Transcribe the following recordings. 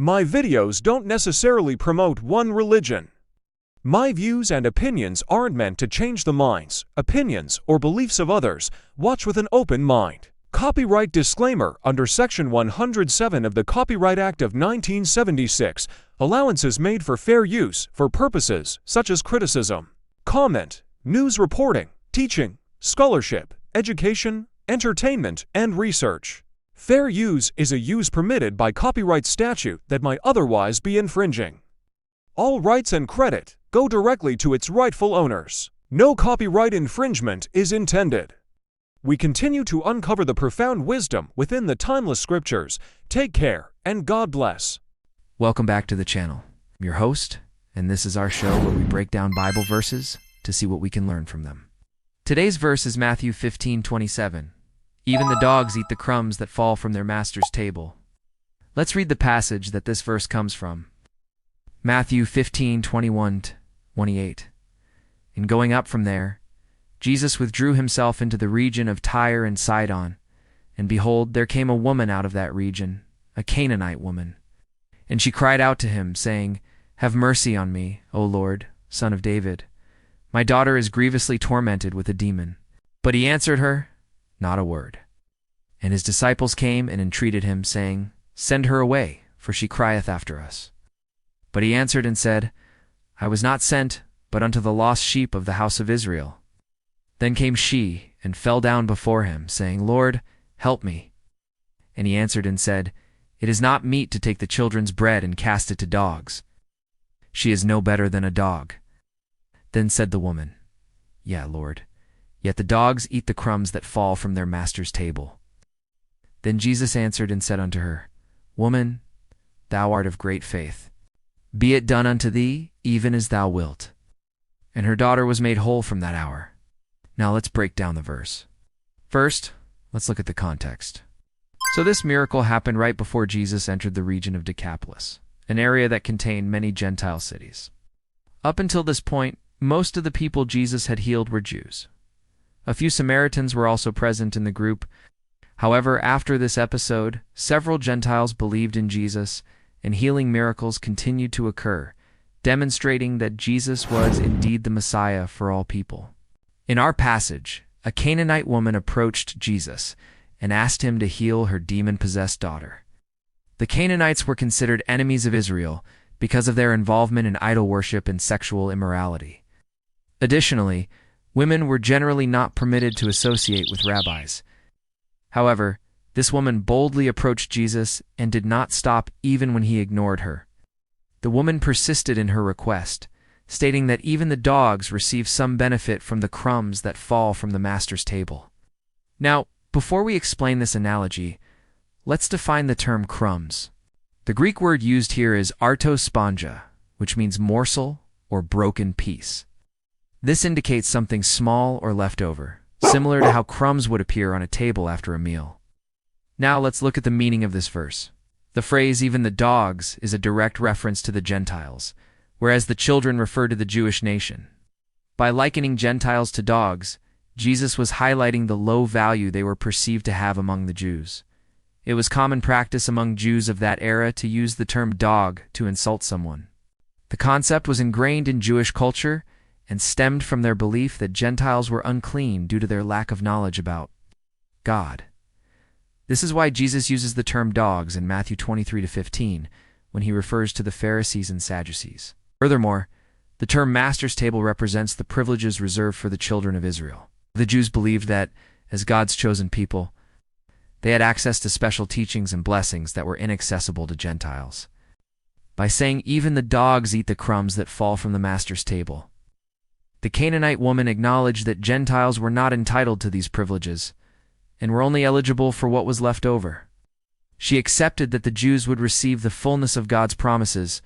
My videos don't necessarily promote one religion. My views and opinions aren't meant to change the minds, opinions, or beliefs of others. Watch with an open mind. Copyright disclaimer under Section 107 of the Copyright Act of 1976. Allowances made for fair use for purposes such as criticism, comment, news reporting, teaching, scholarship, education, entertainment, and research. Fair use is a use permitted by copyright statute that might otherwise be infringing. All rights and credit go directly to its rightful owners. No copyright infringement is intended. We continue to uncover the profound wisdom within the timeless scriptures. Take care, and God bless. Welcome back to the channel. I'm your host, and this is our show where we break down Bible verses to see what we can learn from them. Today's verse is Matthew 15:27. Even the dogs eat the crumbs that fall from their master's table. Let's read the passage that this verse comes from. Matthew 15:21-28. And going up from there, Jesus withdrew himself into the region of Tyre and Sidon. And behold, there came a woman out of that region, a Canaanite woman. And she cried out to him, saying, Have mercy on me, O Lord, Son of David. My daughter is grievously tormented with a demon. But he answered her, Not a word. And his disciples came and entreated him, saying, Send her away, for she crieth after us. But he answered and said, I was not sent, but unto the lost sheep of the house of Israel. Then came she, and fell down before him, saying, Lord, help me. And he answered and said, It is not meet to take the children's bread and cast it to dogs. She is no better than a dog. Then said the woman, Yea, Lord, yet the dogs eat the crumbs that fall from their master's table. Then Jesus answered and said unto her, Woman, thou art of great faith. Be it done unto thee, even as thou wilt. And her daughter was made whole from that hour. Now let's break down the verse. First, let's look at the context. So this miracle happened right before Jesus entered the region of Decapolis, an area that contained many Gentile cities. Up until this point, most of the people Jesus had healed were Jews. A few Samaritans were also present in the group. However, after this episode, several Gentiles believed in Jesus, and healing miracles continued to occur, demonstrating that Jesus was indeed the Messiah for all people. In our passage, a Canaanite woman approached Jesus and asked him to heal her demon-possessed daughter. The Canaanites were considered enemies of Israel because of their involvement in idol worship and sexual immorality. Additionally, women were generally not permitted to associate with rabbis. However, this woman boldly approached Jesus and did not stop even when he ignored her. The woman persisted in her request, stating that even the dogs receive some benefit from the crumbs that fall from the master's table. Now, before we explain this analogy, let's define the term crumbs. The Greek word used here is artospongia, which means morsel or broken piece. This indicates something small or leftover, similar to how crumbs would appear on a table after a meal. Now let's look at the meaning of this verse. The phrase, even the dogs, is a direct reference to the Gentiles, whereas the children refer to the Jewish nation. By likening Gentiles to dogs, Jesus was highlighting the low value they were perceived to have among the Jews. It was common practice among Jews of that era to use the term dog to insult someone. The concept was ingrained in Jewish culture and stemmed from their belief that Gentiles were unclean due to their lack of knowledge about God. This is why Jesus uses the term dogs in Matthew 23-15 when he refers to the Pharisees and Sadducees. Furthermore, the term master's table represents the privileges reserved for the children of Israel. The Jews believed that, as God's chosen people, they had access to special teachings and blessings that were inaccessible to Gentiles. By saying, even the dogs eat the crumbs that fall from the master's table, the Canaanite woman acknowledged that Gentiles were not entitled to these privileges and were only eligible for what was left over. She accepted that the Jews would receive the fullness of God's promises,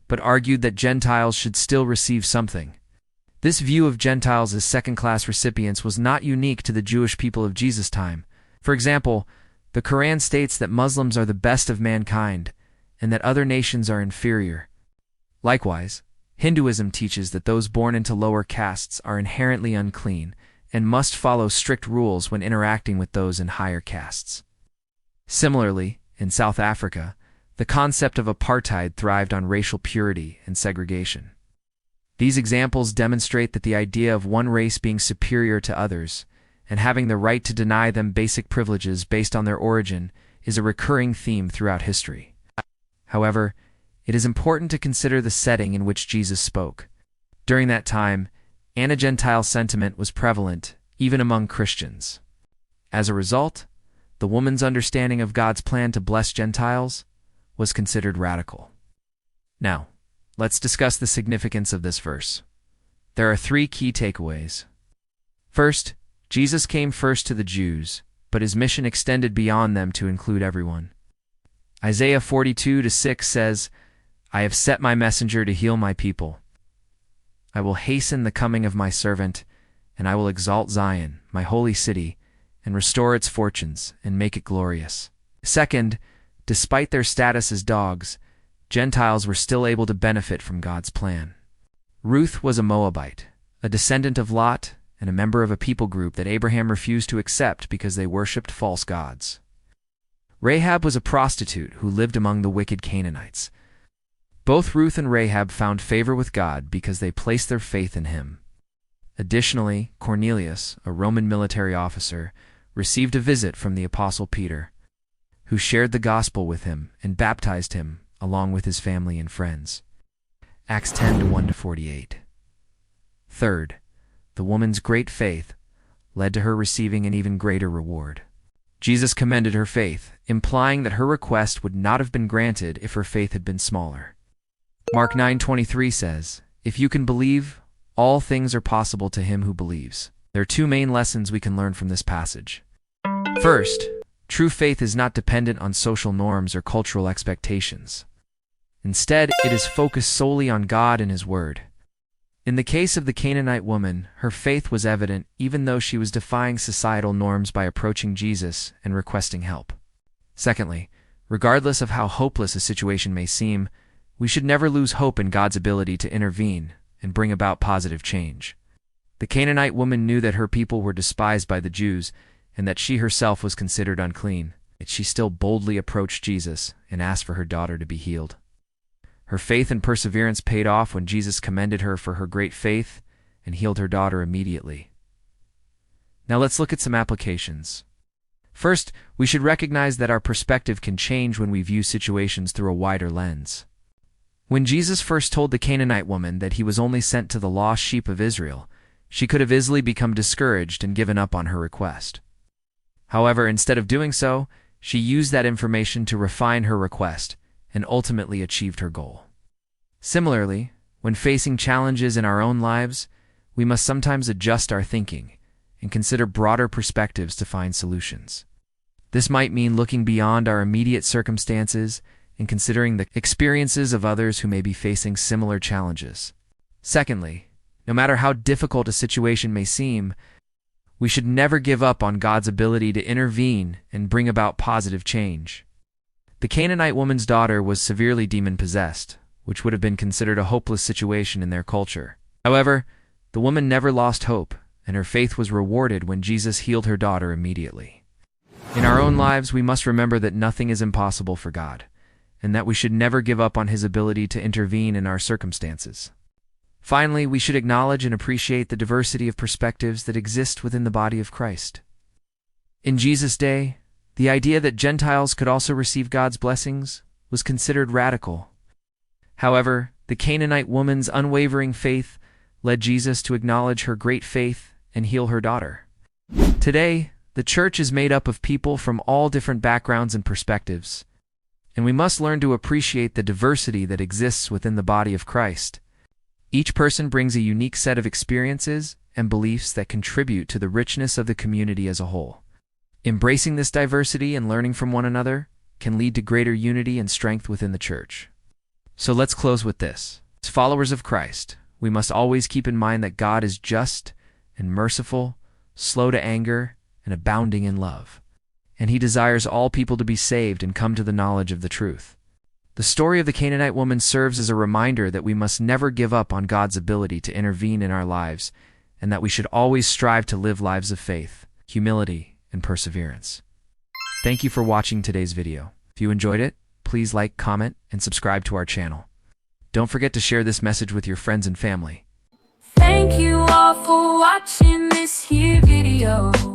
but argued that Gentiles should still receive something. This view of Gentiles as second-class recipients was not unique to the Jewish people of Jesus' time. For example, the Quran states that Muslims are the best of mankind and that other nations are inferior. Likewise, Hinduism teaches that those born into lower castes are inherently unclean and must follow strict rules when interacting with those in higher castes. Similarly, in South Africa, The concept of apartheid thrived on racial purity and segregation. These examples demonstrate that the idea of one race being superior to others and having the right to deny them basic privileges based on their origin is a recurring theme throughout history. However, it is important to consider the setting in which Jesus spoke. During that time, anti-Gentile sentiment was prevalent, even among Christians. As a result, the woman's understanding of God's plan to bless Gentiles was considered radical. Now, let's discuss the significance of this verse. There are 3 key takeaways. First, Jesus came first to the Jews, but his mission extended beyond them to include everyone. Isaiah 42:6 says, "I have set my messenger to heal my people. I will hasten the coming of my servant, and I will exalt Zion, my holy city, and restore its fortunes and make it glorious." Second, despite their status as dogs, Gentiles were still able to benefit from God's plan. Ruth was a Moabite, a descendant of Lot, and a member of a people group that Abraham refused to accept because they worshipped false gods. Rahab was a prostitute who lived among the wicked Canaanites. Both Ruth and Rahab found favor with God because they placed their faith in him. Additionally, Cornelius, a Roman military officer, received a visit from the Apostle Peter, who shared the gospel with him and baptized him along with his family and friends. Acts 10:1-48. Third, the woman's great faith led to her receiving an even greater reward. Jesus commended her faith, implying that her request would not have been granted if her faith had been smaller. Mark 9:23 says, "If you can believe, all things are possible to him who believes." There are 2 main lessons we can learn from this passage. First, true faith is not dependent on social norms or cultural expectations. Instead, it is focused solely on God and his word. In the case of the Canaanite woman, her faith was evident even though she was defying societal norms by approaching Jesus and requesting help. Secondly, regardless of how hopeless a situation may seem, we should never lose hope in God's ability to intervene and bring about positive change. The Canaanite woman knew that her people were despised by the Jews and that she herself was considered unclean, yet she still boldly approached Jesus and asked for her daughter to be healed. Her faith and perseverance paid off when Jesus commended her for her great faith and healed her daughter immediately. Now let's look at some applications. First, we should recognize that our perspective can change when we view situations through a wider lens. When Jesus first told the Canaanite woman that he was only sent to the lost sheep of Israel, she could have easily become discouraged and given up on her request. However, instead of doing so, she used that information to refine her request and ultimately achieved her goal. Similarly, when facing challenges in our own lives, we must sometimes adjust our thinking and consider broader perspectives to find solutions. This might mean looking beyond our immediate circumstances and considering the experiences of others who may be facing similar challenges. Secondly, no matter how difficult a situation may seem, we should never give up on God's ability to intervene and bring about positive change. The Canaanite woman's daughter was severely demon-possessed, which would have been considered a hopeless situation in their culture. However, the woman never lost hope, and her faith was rewarded when Jesus healed her daughter immediately. In our own lives, we must remember that nothing is impossible for God, and that we should never give up on his ability to intervene in our circumstances. Finally, we should acknowledge and appreciate the diversity of perspectives that exist within the body of Christ. In Jesus' day, the idea that Gentiles could also receive God's blessings was considered radical. However, the Canaanite woman's unwavering faith led Jesus to acknowledge her great faith and heal her daughter. Today, the church is made up of people from all different backgrounds and perspectives, and we must learn to appreciate the diversity that exists within the body of Christ. Each person brings a unique set of experiences and beliefs that contribute to the richness of the community as a whole. Embracing this diversity and learning from one another can lead to greater unity and strength within the church. So let's close with this. As followers of Christ, we must always keep in mind that God is just and merciful, slow to anger, and abounding in love. And he desires all people to be saved and come to the knowledge of the truth. The story of the Canaanite woman serves as a reminder that we must never give up on God's ability to intervene in our lives, and that we should always strive to live lives of faith, humility, and perseverance. Thank you for watching today's video. If you enjoyed it, please like, comment, and subscribe to our channel. Don't forget to share this message with your friends and family. Thank you all for watching this here video.